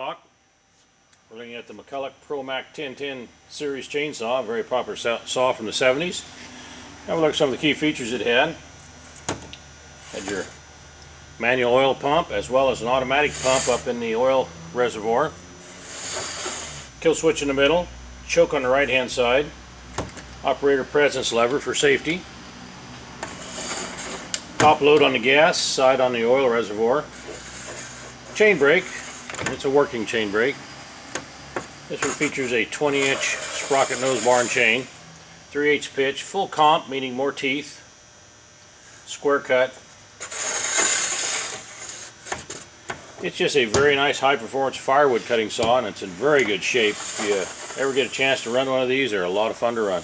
stock. We're looking at the McCulloch Pro Mac 1010 series chainsaw, a very popular saw from the 70s. Have a look at some of the key features it had. Had your manual oil pump as well as an automatic pump up in the oil reservoir. Kill switch in the middle, choke on the right hand side, operator presence lever for safety, top load on the gas, side on the oil reservoir, chain brake. It's a working chain brake. This one features a 20-inch sprocket nose bar and chain, 3/8 pitch, full comp, meaning more teeth, square cut. It's just a very nice high-performance firewood cutting saw, and it's in very good shape. If you ever get a chance to run one of these, they're a lot of fun to run.